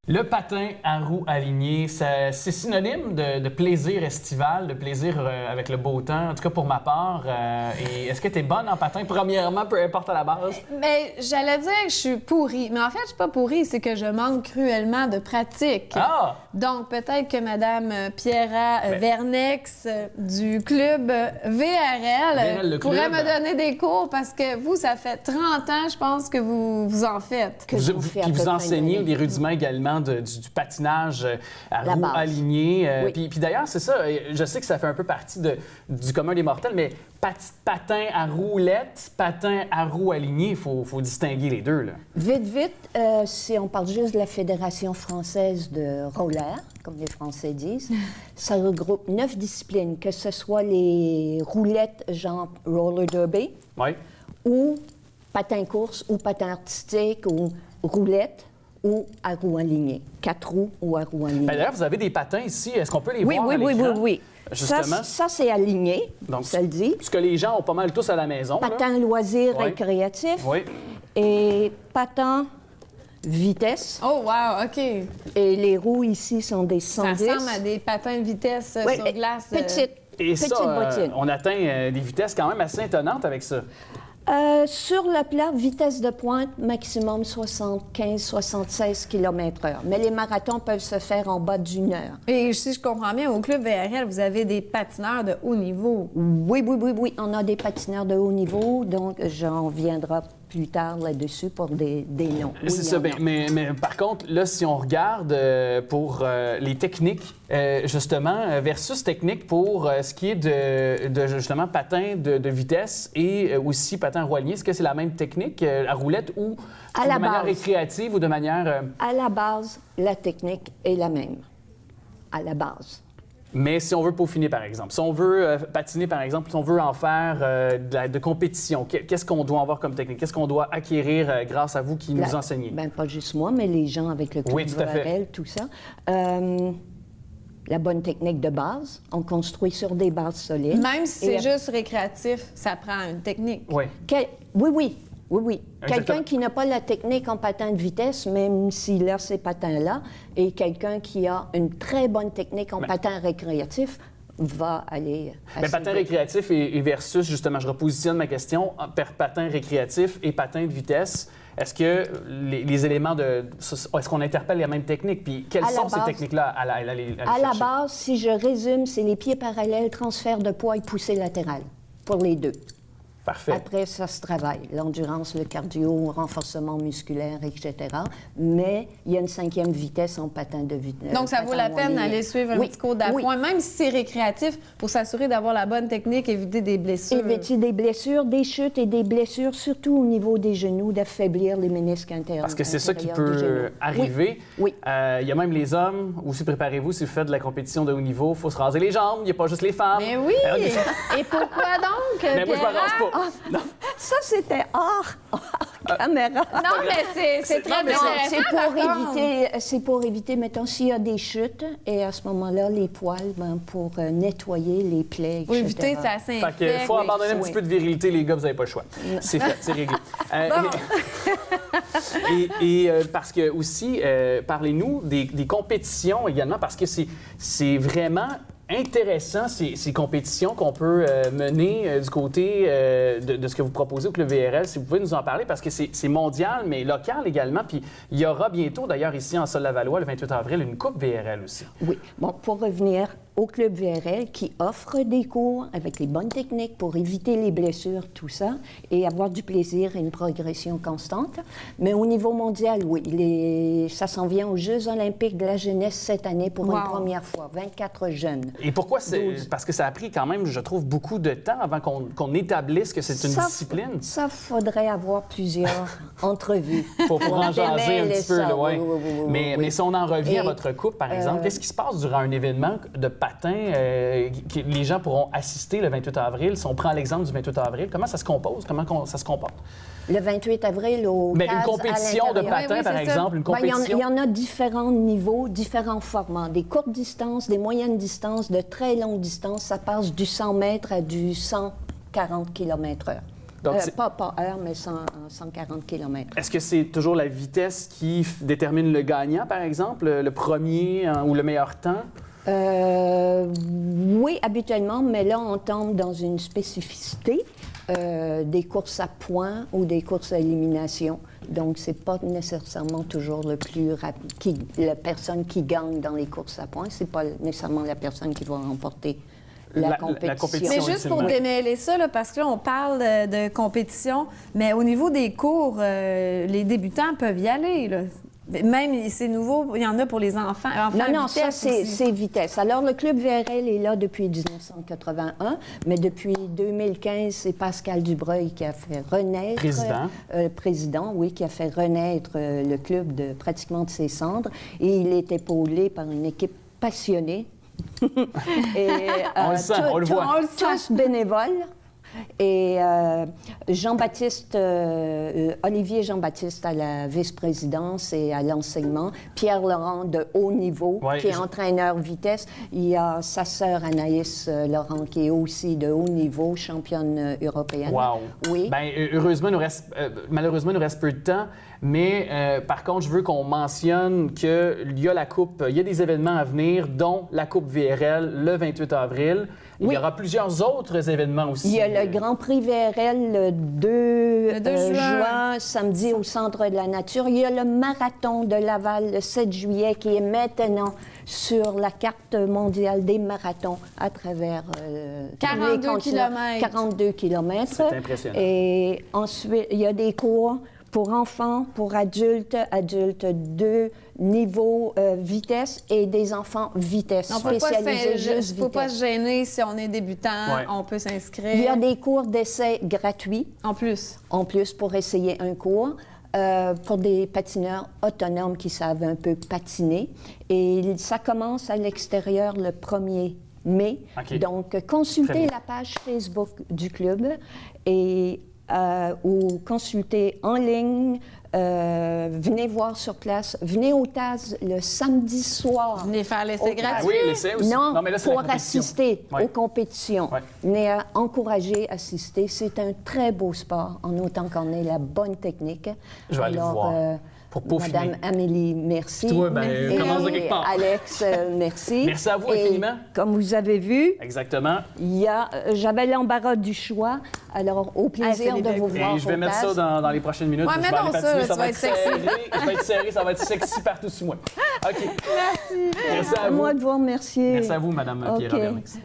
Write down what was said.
Le patin à roues alignées, c'est synonyme de plaisir estival, de plaisir avec le beau temps, en tout cas pour ma part. Et est-ce que tu es bonne en patin, premièrement, peu importe à la base? Mais j'allais dire que je suis pourrie. Mais en fait, je suis pas pourrie, c'est que je manque cruellement de pratique. Ah! Donc, peut-être que Mme Pierra Vernex du club VRL pourrait me donner des cours parce que vous, ça fait 30 ans, je pense, que vous en faites. Puis vous enseignez des rudiments également du patinage à roues alignées. Oui. Puis d'ailleurs, c'est ça, je sais que ça fait un peu partie du commun des mortels, mais patin à roulette, patin à roues alignées, il faut distinguer les deux, là. Vite, si on parle juste de la Fédération française de roller, comme les Français disent, ça regroupe 9 disciplines, que ce soit les roulettes genre roller derby, ou patin course, ou patin artistique, ou roulette, ou à roues alignées. 4 roues ou à roues alignées. D'ailleurs, vous avez des patins ici. Est-ce qu'on peut les voir à l'écran? Oui. Justement. Ça c'est aligné, donc, ça le dit. Ce que les gens ont pas mal tous à la maison. Patin loisir récréatif. Oui. Et patin vitesse. Oh, wow, OK. Et les roues ici sont des 110. Ça ressemble à des patins de vitesse sur glace. Petite bottine. On atteint des vitesses quand même assez étonnantes avec ça. Sur le plat, vitesse de pointe, maximum 75-76 km/h. Mais les marathons peuvent se faire en bas d'une heure. Et si je comprends bien, au club VRL, vous avez des patineurs de haut niveau. Oui. On a des patineurs de haut niveau, donc j'en viendrai plus tard là-dessus pour des noms. Oui, c'est ça. Mais par contre, là, si on regarde pour les techniques, justement, versus technique pour ce qui est de justement patin de vitesse et aussi patin à roue alignée, est-ce que c'est la même technique à roulette ou de manière récréative ou de manière... À la base, la technique est la même. À la base. Mais si on veut peaufiner, par exemple, si on veut patiner, par exemple, si on veut en faire de compétition, qu'est-ce qu'on doit avoir comme technique? Qu'est-ce qu'on doit acquérir grâce à vous qui nous enseignez? Bien, pas juste moi, mais les gens avec le club VRL, tout ça. La bonne technique de base, on construit sur des bases solides. Même si c'est juste récréatif, ça prend une technique. Oui. Oui. Quelqu'un qui n'a pas la technique en patin de vitesse, même s'il a ces patins-là, et quelqu'un qui a une très bonne technique en patin récréatif va aller... Mais patin récréatif et versus, justement, je repositionne ma question, patin récréatif et patin de vitesse, est-ce que les éléments de... Est-ce qu'on interpelle les mêmes techniques? Puis quelles sont ces techniques-là à la base, si je résume, c'est les pieds parallèles, transfert de poids et poussée latérale, pour les deux. Parfait. Après, ça se travaille. L'endurance, le cardio, renforcement musculaire, etc. Mais il y a une 5e vitesse en patin de vitesse. Donc, ça vaut la peine d'aller suivre un petit cours d'appoint, même si c'est récréatif, pour s'assurer d'avoir la bonne technique, éviter des blessures. Éviter des blessures, des chutes et des blessures, surtout au niveau des genoux, d'affaiblir les ménisques intérieurs. Parce que c'est ça qui peut arriver. Oui. Il y a même les hommes, aussi préparez-vous, si vous faites de la compétition de haut niveau, il faut se raser les jambes, il n'y a pas juste les femmes. Mais oui! Et pourquoi donc? Mais moi, je me rase pas. Non. Ça, c'était hors caméra. Non, mais c'est très intéressant. C'est pour éviter, mettons, s'il y a des chutes, et à ce moment-là, les poils, pour nettoyer les plaies, etc. Oui, éviter, ça s'infecte. Fait qu'il faut abandonner un petit peu de virilité, les gars, vous n'avez pas le choix. C'est fait, c'est réglé. Parce que aussi, parlez-nous des compétitions également, parce que c'est vraiment intéressant, ces compétitions qu'on peut mener du côté de ce que vous proposez au Club VRL. Si vous pouvez nous en parler, parce que c'est mondial, mais local également. Puis il y aura bientôt, d'ailleurs, ici en Sol-la-Valois, le 28 avril, une Coupe VRL aussi. Oui. Bon, pour revenir au Club VRL, qui offre des cours avec les bonnes techniques pour éviter les blessures, tout ça, et avoir du plaisir et une progression constante. Mais au niveau mondial, oui, ça s'en vient aux Jeux olympiques de la jeunesse cette année pour une première fois, 24 jeunes. Et pourquoi? Parce que ça a pris quand même, je trouve, beaucoup de temps avant qu'on établisse que c'est une discipline. Ça, faudrait avoir plusieurs entrevues. Pour en jaser un petit peu, là, ouais. Oui. Mais si on en revient à votre coupe, par exemple, qu'est-ce qui se passe durant un événement de patin que les gens pourront assister le 28 avril? Si on prend l'exemple du 28 avril, comment ça se compose? Comment ça se comporte? Le 28 avril, Mais une compétition de patin, par exemple, une compétition... Il y en a différents niveaux, différents formats. Des courtes distances, des moyennes distances, de très longues distances. Ça passe du 100 mètres à du 140 km/h. Donc, pas heure, mais 140 km. est-ce que c'est toujours la vitesse qui détermine le gagnant, par exemple, le premier ou le meilleur temps? Oui, habituellement, mais là, on tombe dans une spécificité des courses à points ou des courses à élimination. Donc, c'est pas nécessairement toujours le plus rapide. La personne qui gagne dans les courses à points, c'est pas nécessairement la personne qui va remporter la compétition. Mais juste pour démêler ça, là, parce que là, on parle de compétition, mais au niveau des cours, les débutants peuvent y aller, là. Même, c'est nouveau, il y en a pour les enfants. Non, ça, c'est vitesse. Alors, le Club VRL est là depuis 1981, mais depuis 2015, c'est Pascal Dubreuil qui a fait renaître... Président, oui, qui a fait renaître le club pratiquement de ses cendres. Et il est épaulé par une équipe passionnée. Et, on le sent, on le voit. Tous bénévoles. Et Jean-Baptiste, Olivier Jean-Baptiste à la vice-présidence et à l'enseignement, Pierre Laurent de haut niveau, qui est entraîneur vitesse. Il y a sa sœur Anaïs Laurent qui est aussi de haut niveau, championne européenne. Wow! Oui. Bien, malheureusement, il nous reste peu de temps. Mais par contre, je veux qu'on mentionne qu'il y a la Coupe, il y a des événements à venir, dont la Coupe VRL le 28 avril. Il y aura plusieurs autres événements aussi. Il y a le Grand Prix VRL le 2 juin, samedi au Centre de la Nature. Il y a le Marathon de Laval le 7 juillet qui est maintenant sur la carte mondiale des marathons à travers 42 km. 42 km. C'est impressionnant. Et ensuite, il y a des cours pour enfants, pour adultes, adultes 2, niveau vitesse et des enfants vitesse spécialisés juste vitesse. Il ne faut pas se gêner si on est débutant, on peut s'inscrire. Il y a des cours d'essai gratuits. En plus. En plus, pour essayer un cours. Pour des patineurs autonomes qui savent un peu patiner. Et ça commence à l'extérieur le 1er mai. Okay. Donc, consultez la page Facebook du club et ou consultez en ligne. Venez voir sur place. Venez au TAS le samedi soir. Venez faire l'essai gratuit. Oui, l'essai aussi. Non, mais là, pour assister aux compétitions. Venez encourager, assister. C'est un très beau sport, en autant qu'on ait la bonne technique. Je vais aller voir. Pour peaufiner. Madame Amélie, merci. Puis toi, commence de quelque part. Alex, merci. Merci à vous infiniment. Comme vous avez vu, exactement. J'avais l'embarras du choix. Alors, au plaisir de vous voir. Et je vais mettre ça dans les prochaines minutes. Ouais, mais non, ça va être sexy. Ça va être serré, ça va être sexy partout sur moi. OK. Merci. Merci à vous. À moi de vous remercier. Merci à vous, Madame Pierre Vernix.